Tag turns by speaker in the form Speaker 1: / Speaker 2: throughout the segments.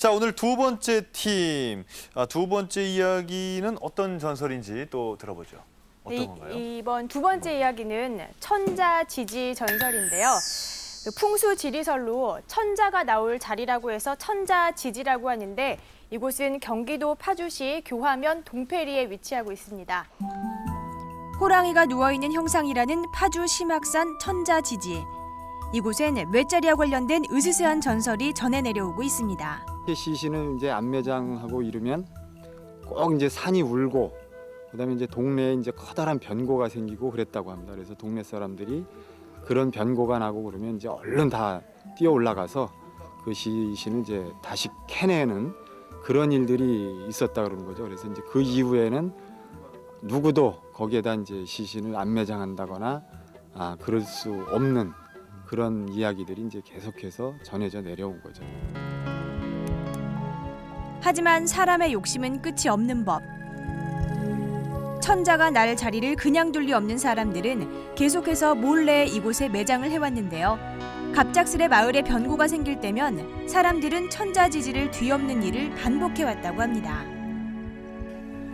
Speaker 1: 자, 오늘 두 번째 팀, 두 번째 이야기는 어떤 전설인지 또 들어보죠. 어떤 건가요?
Speaker 2: 이번 두 번째 이야기는 천자지지 전설인데요. 그 풍수 지리설로 천자가 나올 자리라고 해서 천자지지라고 하는데 이곳은 경기도 파주시 교화면 동패리에 위치하고 있습니다. 호랑이가 누워있는 형상이라는 파주 심악산 천자지지. 이곳엔 외자리와 관련된 으스스한 전설이 전해 내려오고 있습니다.
Speaker 3: 시신을 이제 안매장하고 이러면 꼭 이제 산이 울고 그다음에 이제 동네에 이제 커다란 변고가 생기고 그랬다고 합니다. 그래서 동네 사람들이 그런 변고가 나고 그러면 이제 얼른 다 뛰어 올라가서 그 시신을 이제 다시 캐내는 그런 일들이 있었다 그러는 거죠. 그래서 이제 그 이후에는 누구도 거기에다 이제 시신을 안매장한다거나 그럴 수 없는 그런 이야기들이 이제 계속해서 전해져 내려온 거죠.
Speaker 2: 하지만 사람의 욕심은 끝이 없는 법. 천자가 날 자리를 그냥 둘 리 없는 사람들은 계속해서 몰래 이곳에 매장을 해왔는데요. 갑작스레 마을에 변고가 생길 때면 사람들은 천자지지를 뒤엎는 일을 반복해왔다고 합니다.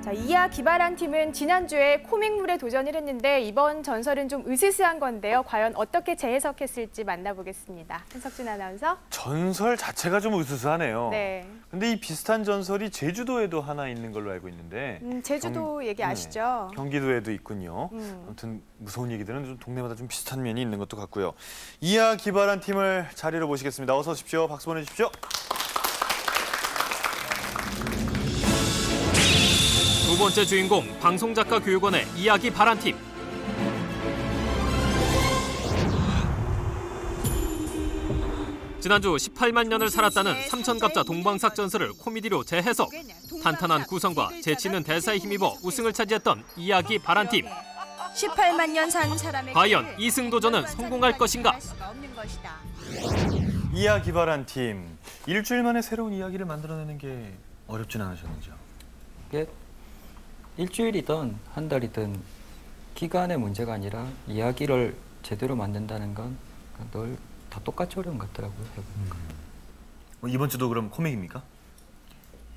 Speaker 2: 자, 이하 기발한 팀은 지난주에 코믹물에 도전을 했는데 이번 전설은 좀 으스스한 건데요. 과연 어떻게 재해석했을지 만나보겠습니다. 한석준 아나운서.
Speaker 1: 전설 자체가 좀 으스스하네요.
Speaker 2: 네.
Speaker 1: 근데 이 비슷한 전설이 제주도에도 하나 있는 걸로 알고 있는데
Speaker 2: 제주도 얘기 아시죠?
Speaker 1: 경기도에도 있군요. 아무튼 무서운 얘기들은 좀 동네마다 좀 비슷한 면이 있는 것도 같고요. 이하 기발한 팀을 자리로 모시겠습니다. 어서 오십시오. 박수 보내주십시오.
Speaker 4: 두 번째 주인공 방송작가 교육원의 이야기 바란팀. 지난주 18만 년을 살았다는 삼천갑자 동방삭 전설을 코미디로 재해석. 탄탄한 구성과 재치있는 대사에 힘입어 우승을 차지했던 이야기 바란팀.
Speaker 2: 18만 년 산 사람의
Speaker 4: 과연 이승 도전은 성공할 것인가?
Speaker 1: 이하 기발한 팀. 일주일 만에 새로운 이야기를 만들어내는 게 어렵진 않으셨는지요?
Speaker 5: 이게 일주일이든 한 달이든 기간의 문제가 아니라 이야기를 제대로 만든다는 건 늘 다 똑같이 어려운 것 같더라고요.
Speaker 1: 이번 주도 그럼 코믹입니까?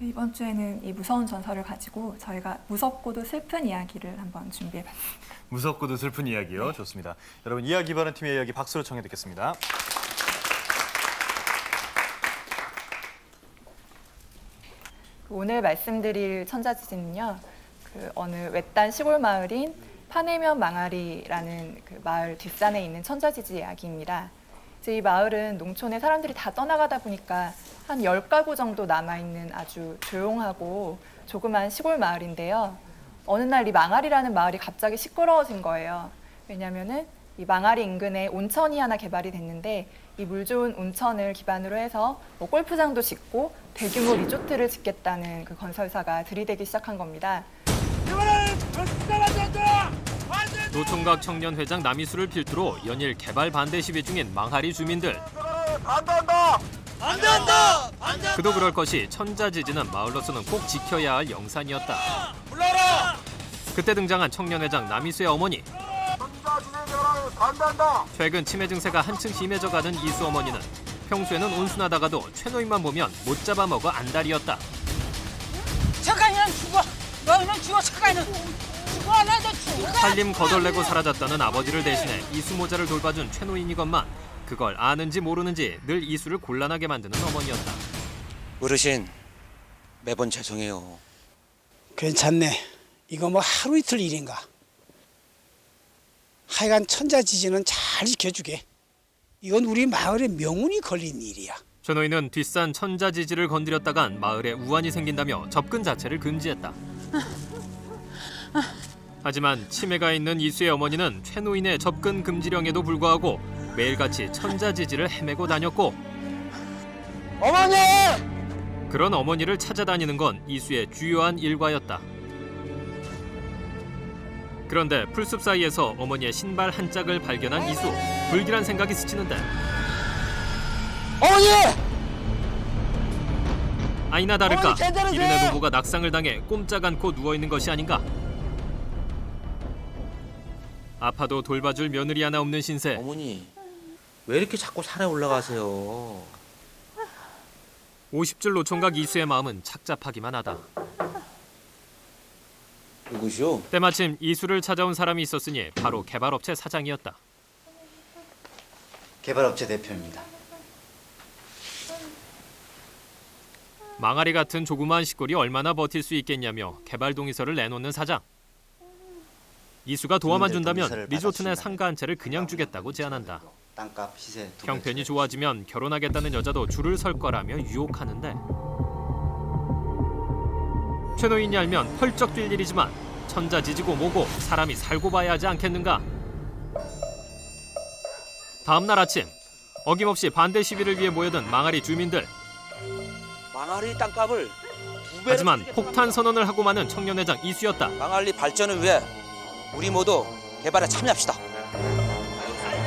Speaker 6: 이번 주에는 이 무서운 전설을 가지고 저희가 무섭고도 슬픈 이야기를 한번 준비해봤습니다.
Speaker 1: 무섭고도 슬픈 이야기요. 네. 좋습니다. 여러분, 이하 기발한 팀의 이야기 박수로 청해 듣겠습니다.
Speaker 6: 오늘 말씀드릴 천자지지는요. 어느 외딴 시골 마을인 파내면 망아리라는 그 마을 뒷산에 있는 천자지지 이야기입니다. 이제 이 마을은 농촌에 사람들이 다 떠나가다 보니까 한 10가구 정도 남아있는 아주 조용하고 조그만 시골 마을인데요. 어느 날 이 망아리라는 마을이 갑자기 시끄러워진 거예요. 왜냐면은 이 망아리 인근에 온천이 하나 개발이 됐는데 이 물 좋은 온천을 기반으로 해서 뭐 골프장도 짓고 대규모 리조트를 짓겠다는 그 건설사가 들이대기 시작한 겁니다.
Speaker 4: 노총각 청년회장 남이수를 필두로 연일 개발 반대 시위 중인 망하리 주민들.
Speaker 7: 반대한다! 반대한다!
Speaker 4: 그도 그럴 것이 천자지지는 마을로서는 꼭 지켜야 할 영산이었다.
Speaker 7: 불러라!
Speaker 4: 그때 등장한 청년회장 남이수의 어머니.
Speaker 7: 천자지지 개발을 반대한다!
Speaker 4: 최근 치매 증세가 한층 심해져가는 이수 어머니는 평소에는 온순하다가도 최노인만 보면 못 잡아먹어 안달이었다.
Speaker 8: 저가이는 죽어. 너희는 죽어. 저가이는 죽어. 나도 죽어.
Speaker 4: 살림 거덜내고 사라졌다는 아버지를 대신해 이수 모자를 돌봐준 최노인이건만 그걸 아는지 모르는지 늘 이수를 곤란하게 만드는 어머니였다.
Speaker 9: 어르신, 매번 죄송해요.
Speaker 10: 괜찮네. 이거 뭐 하루 이틀 일인가. 하여간 천자지지는 잘 지켜주게. 이건 우리 마을의 명운이 걸린 일이야.
Speaker 4: 최노인은 뒷산 천자지지를 건드렸다간 마을에 우환이 생긴다며 접근 자체를 금지했다. 하지만 치매가 있는 이수의 어머니는 최노인의 접근 금지령에도 불구하고 매일같이 천자지지를 헤매고 다녔고
Speaker 7: 어머니!
Speaker 4: 그런 어머니를 찾아다니는 건 이수의 주요한 일과였다. 그런데 풀숲 사이에서 어머니의 신발 한 짝을 발견한 이수. 불길한 생각이 스치는데
Speaker 7: 어머니!
Speaker 4: 아니나 다를까
Speaker 7: 어머니, 괜찮으세요?
Speaker 4: 이른의 노부가 낙상을 당해 꼼짝 않고 누워있는 것이 아닌가. 아파도 돌봐줄 며느리 하나 없는 신세.
Speaker 9: 어머니, 왜 이렇게 자꾸 산에 올라가세요?
Speaker 4: 50줄 노총각 이수의 마음은 착잡하기만 하다.
Speaker 9: 누구시오?
Speaker 4: 때마침 이수를 찾아온 사람이 있었으니 바로 개발업체 사장이었다.
Speaker 11: 개발업체 대표입니다.
Speaker 4: 망아리 같은 조그마한 시골이 얼마나 버틸 수 있겠냐며 개발 동의서를 내놓는 사장. 이수가 도와만 준다면 리조트 내 상가 한 채를 그냥 주겠다고 제안한다.
Speaker 11: 땅값 시세
Speaker 4: 형편이 좋아지면 결혼하겠다는 여자도 줄을 설 거라며 유혹하는데 최 노인이 알면 펄쩍 뛸 일이지만 천자지지고 뭐고 사람이 살고 봐야 하지 않겠는가. 다음 날 아침 어김없이 반대 시위를 위해 모여든 망아리 주민들.
Speaker 9: 망아리 땅값을 2배로
Speaker 4: 하지만 폭탄 선언을 하고 마는 청년회장 이수였다.
Speaker 9: 망아리 발전을 위해 우리 모두 개발에 참여합시다.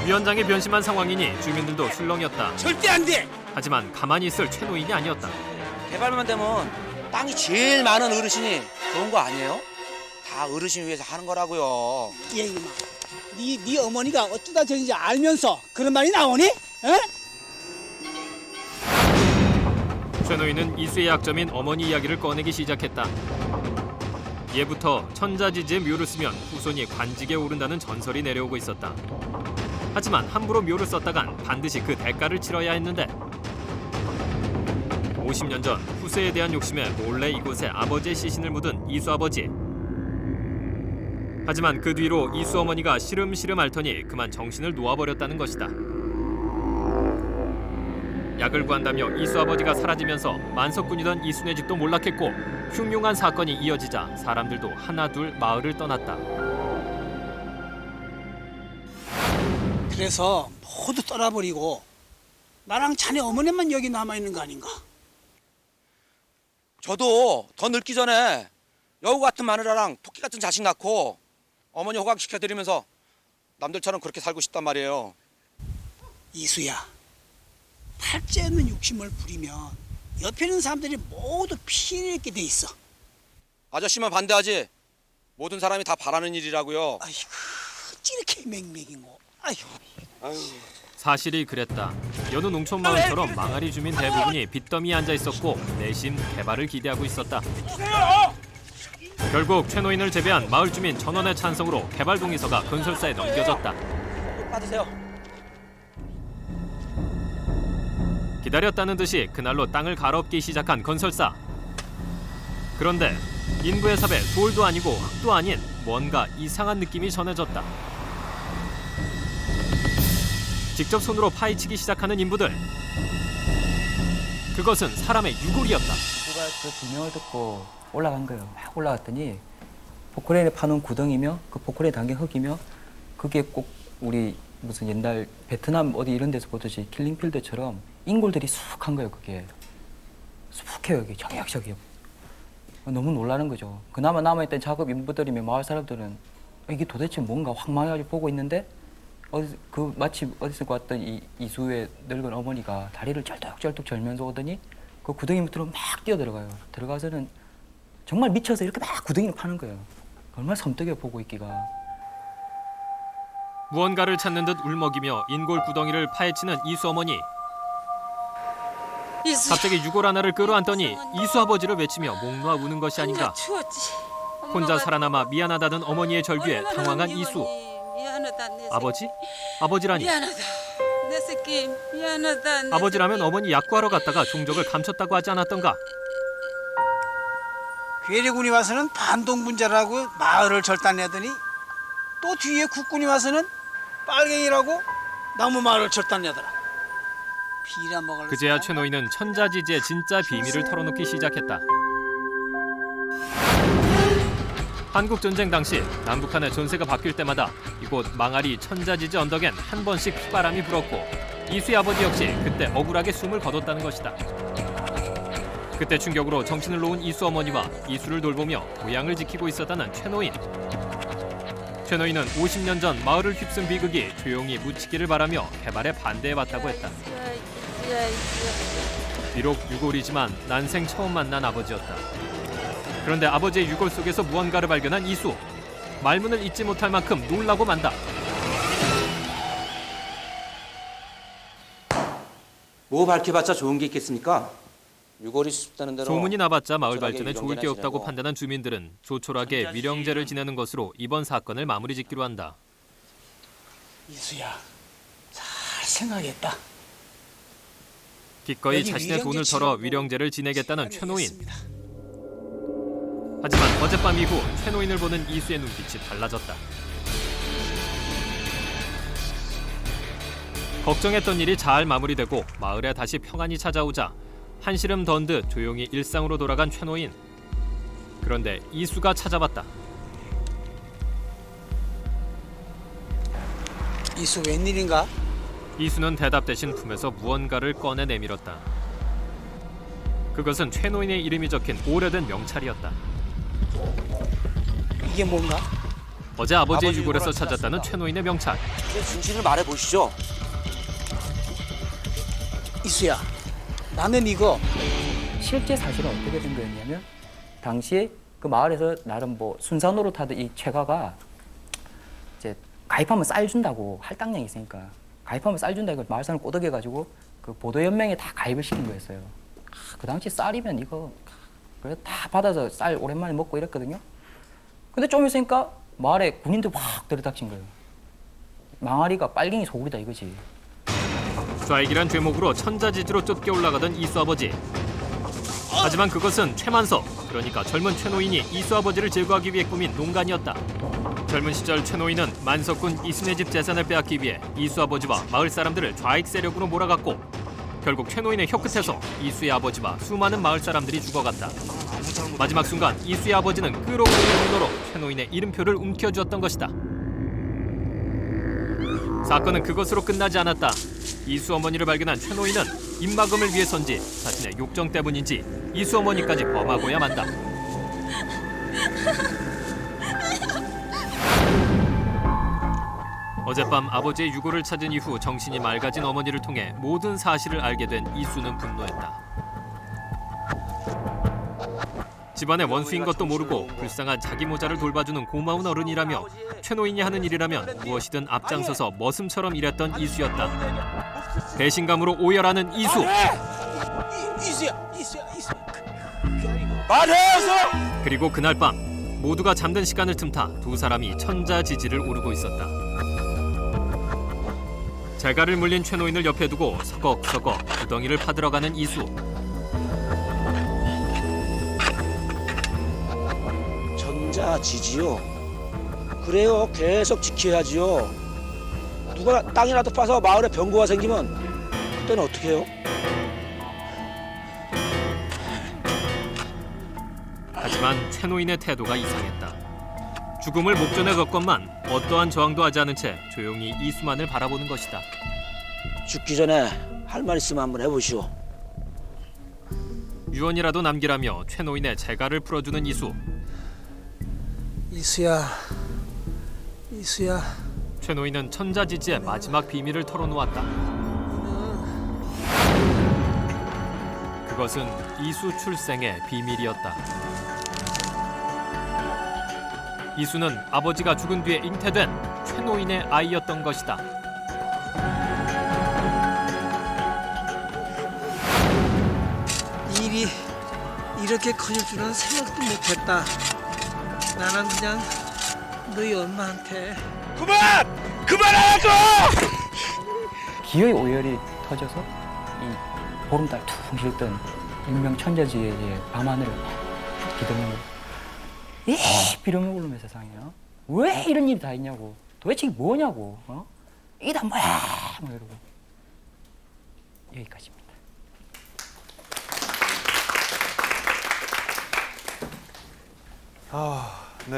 Speaker 4: 위원장이 변심한 상황이니 주민들도 술렁였다.
Speaker 10: 절대 안 돼.
Speaker 4: 하지만 가만히 있을 최 노인이 아니었다.
Speaker 9: 개발만 되면 땅이 제일 많은 어르신이 좋은 거 아니에요? 다 어르신 위해서 하는 거라고요.
Speaker 10: 예, 이마. 네 어머니가 어쩌다 저런지 알면서 그런 말이 나오니? 에?
Speaker 4: 최 노인은 이수의 약점인 어머니 이야기를 꺼내기 시작했다. 예부터 천자지지의 묘를 쓰면 후손이 관직에 오른다는 전설이 내려오고 있었다. 하지만 함부로 묘를 썼다간 반드시 그 대가를 치러야 했는데 50년 전 후세에 대한 욕심에 몰래 이곳에 아버지의 시신을 묻은 이수 아버지. 하지만 그 뒤로 이수 어머니가 시름시름 앓더니 그만 정신을 놓아버렸다는 것이다. 약을 구한다며 이수 아버지가 사라지면서 만석군이던 이순의 집도 몰락했고 흉흉한 사건이 이어지자 사람들도 하나둘 마을을 떠났다.
Speaker 10: 그래서 모두 떠나버리고 나랑 자네 어머니만 여기 남아있는 거 아닌가?
Speaker 9: 저도 더 늙기 전에 여우 같은 마누라랑 토끼 같은 자식 낳고 어머니 호강시켜드리면서 남들처럼 그렇게 살고 싶단 말이에요.
Speaker 10: 이수야, 팔자 없는 욕심을 부리면 옆에 있는 사람들이 모두 피해를 입게 돼 있어.
Speaker 9: 아저씨만 반대하지 모든 사람이 다 바라는 일이라고요.
Speaker 10: 아이고, 이렇게 맹맹이고. 아이고.
Speaker 4: 사실이 그랬다. 여느 농촌 마을처럼 망아리 주민 대부분이 빚더미에 앉아 있었고 내심 개발을 기대하고 있었다. 결국 최 노인을 제외한 마을 주민 전원의 찬성으로 개발 동의서가 건설사에 넘겨졌다.
Speaker 9: 받으세요.
Speaker 4: 기다렸다는 듯이 그날로 땅을 갈아엎기 시작한 건설사. 그런데 인부의 삽에 돌도 아니고 흙도 아닌 뭔가 이상한 느낌이 전해졌다. 직접 손으로 파헤치기 시작하는 인부들. 그것은 사람의 유골이었다.
Speaker 5: 누가 그 비명을 듣고 올라간 거예요. 막 올라갔더니 포크레인에 파놓은 구덩이며 그 포크레인 담긴 흙이며 그게 꼭 우리 무슨 옛날 베트남 어디 이런 데서 보듯이 킬링필드처럼 인골들이 수북한 거예요. 그게 수북해요. 여기 저격저격. 너무 놀라는 거죠. 그나마 남아있던 작업 인부들이면 마을 사람들은 이게 도대체 뭔가 황망해가지고 보고 있는데 마치 어디서 왔던 이수의 늙은 어머니가 다리를 쩔뚝쩔뚝 절면서 오더니 그 구덩이 밑으로 막 뛰어들어가요. 들어가서는 정말 미쳐서 이렇게 막 구덩이를 파는 거예요. 얼마나 섬뜩해 보고 있기가.
Speaker 4: 무언가를 찾는 듯 울먹이며 인골 구덩이를 파헤치는 이수 어머니. 갑자기 유골 하나를 끌어안더니 이수 아버지를 외치며 목 놓아 우는 것이 아닌가. 혼자 살아남아 미안하다는 어머니의 절규에 당황한 이수. 아버지? 아버지라니.
Speaker 8: 미안하다. 내 새끼 미안하다.
Speaker 4: 아버지라면 어머니 약구하러 갔다가 종적을 감췄다고 하지 않았던가.
Speaker 10: 괴뢰군이 와서는 반동분자라고 마을을 절단내더니 또 뒤에 국군이 와서는 빨갱이라고 나무 마을을 절단내더라. 비려먹을.
Speaker 4: 그제야 최 노인은 천자지지의 진짜 비밀을 털어놓기 시작했다. 한국전쟁 당시 남북한의 전세가 바뀔 때마다 이곳 망아리 천자지지 언덕엔 한 번씩 피바람이 불었고 이수의 아버지 역시 그때 억울하게 숨을 거뒀다는 것이다. 그때 충격으로 정신을 놓은 이수 어머니와 이수를 돌보며 고향을 지키고 있었다는 최 노인. 최 노인은 50년 전 마을을 휩쓴 비극이 조용히 묻히기를 바라며 개발에 반대해왔다고 했다. 비록 유골이지만 난생 처음 만난 아버지였다. 그런데 아버지의 유골 속에서 무언가를 발견한 이수. 말문을 잇지 못할 만큼 놀라고 만다.
Speaker 9: 뭐 밝혀봤자 좋은 게 있겠습니까? 유골이 수습되는 대로
Speaker 4: 소문이 나봤자 마을
Speaker 9: 조촐하게
Speaker 4: 발전에 좋을 게
Speaker 9: 위령제나
Speaker 4: 없다고
Speaker 9: 지내고
Speaker 4: 판단한 주민들은 조촐하게 위령제를 지내는 것으로 이번 사건을 마무리 짓기로 한다.
Speaker 10: 이수야, 잘 생각했다.
Speaker 4: 기꺼이
Speaker 10: 여기
Speaker 4: 자신의 돈을
Speaker 10: 위령제
Speaker 4: 털어
Speaker 10: 치르고
Speaker 4: 위령제를 지내겠다는 최노인.
Speaker 10: 시간이
Speaker 4: 하지만 어젯밤 이후 최노인을 보는 이수의 눈빛이 달라졌다. 걱정했던 일이 잘 마무리되고 마을에 다시 평안이 찾아오자 한시름 던 듯 조용히 일상으로 돌아간 최노인. 그런데 이수가 찾아왔다.
Speaker 10: 이수 웬일인가?
Speaker 4: 이수는 대답 대신 품에서 무언가를 꺼내 내밀었다. 그것은 최노인의 이름이 적힌 오래된 명찰이었다.
Speaker 10: 이게 뭔가?
Speaker 4: 어제 아버지의
Speaker 9: 아버지
Speaker 4: 유골에서
Speaker 9: 유골을
Speaker 4: 찾았다는
Speaker 9: 찾았습니다.
Speaker 4: 최노인의 명찰.
Speaker 9: 이제 진실을 말해보시죠.
Speaker 10: 이수야, 나는 이거
Speaker 5: 실제 사실은 어떻게 된 거였냐면 당시에 그 마을에서 나름 뭐 순사 노릇하던 이 최가가 이제 가입하면 쌀 준다고 할당량이 있으니까 가입하면 쌀 준다 이걸 마을 사람 꼬드겨가지고 그 보도연맹에 다 가입을 시킨 거였어요. 그 당시 쌀이면 이거 그래서 다 받아서 쌀 오랜만에 먹고 이랬거든요. 근데 좀 있으니까 마을에 군인들 확 들이닥친 거예요. 망아리가 빨갱이 소굴이다 이거지.
Speaker 4: 좌익이란 죄목으로 천자지지로 쫓겨 올라가던 이수 아버지. 하지만 그것은 최만석, 그러니까 젊은 최노인이 이수 아버지를 제거하기 위해 꾸민 농간이었다. 젊은 시절 최노인은 만석군 이순의 집 재산을 빼앗기 위해 이수 아버지와 마을 사람들을 좌익 세력으로 몰아갔고 결국 최노인의 혀끝에서 이수의 아버지와 수많은 마을 사람들이 죽어갔다. 마지막 순간 이수의 아버지는 끌어올리는 분노로 최노인의 이름표를 움켜쥐었던 것이다. 사건은 그것으로 끝나지 않았다. 이수 어머니를 발견한 최노인은 입막음을 위해서인지 자신의 욕정 때문인지 이수 어머니까지 범하고야 만다. 어젯밤 아버지의 유골을 찾은 이후 정신이 맑아진 어머니를 통해 모든 사실을 알게 된 이수는 분노했다. 집안의 원수인 것도 모르고 불쌍한 자기 모자를 돌봐주는 고마운 어른이라며 최노인이 하는 일이라면 무엇이든 앞장서서 머슴처럼 일했던 이수였다. 배신감으로 오열하는 이수.
Speaker 10: 이수야.
Speaker 7: 말해서!
Speaker 4: 그리고 그날 밤 모두가 잠든 시간을 틈타 두 사람이 천자지지를 오르고 있었다. 재갈을 물린 최노인을 옆에 두고 서걱서걱 구덩이를 파들어가는 이수.
Speaker 9: 천자지지요. 그래요. 계속 지켜야지요. 누가 땅이라도 파서 마을에 병고가 생기면 그때는 어떻게 해요?
Speaker 4: 하지만 최노인의 태도가 이상했다. 죽음을 목전에 뒀건만 어떠한 저항도 하지 않은 채 조용히 이수만을 바라보는 것이다.
Speaker 9: 죽기 전에 할 말 있으면 한번 해보시오.
Speaker 4: 유언이라도 남기라며 최노인의 재갈을 풀어주는 이수.
Speaker 10: 이수야.
Speaker 4: 최노인은 천자지지의 마지막 비밀을 털어놓았다. 그것은 이수 출생의 비밀이었다. 이수는 아버지가 죽은 뒤에 잉태된 최노인의 아이였던 것이다.
Speaker 10: 일이 이렇게 커질 줄은 생각도 못했다. 나는 그냥 너희 엄마한테
Speaker 7: 그만하라고!
Speaker 5: 기어의 오열이 터져서 이 보름달 퉁 길던 일명 천자지의 밤하늘을 기도는 비룡이 오르면 세상에요. 왜 이런 일이 다 있냐고. 도대체 이게 뭐냐고. 이게 다 뭐야? 뭐 이러고. 여기까지입니다.
Speaker 1: 네.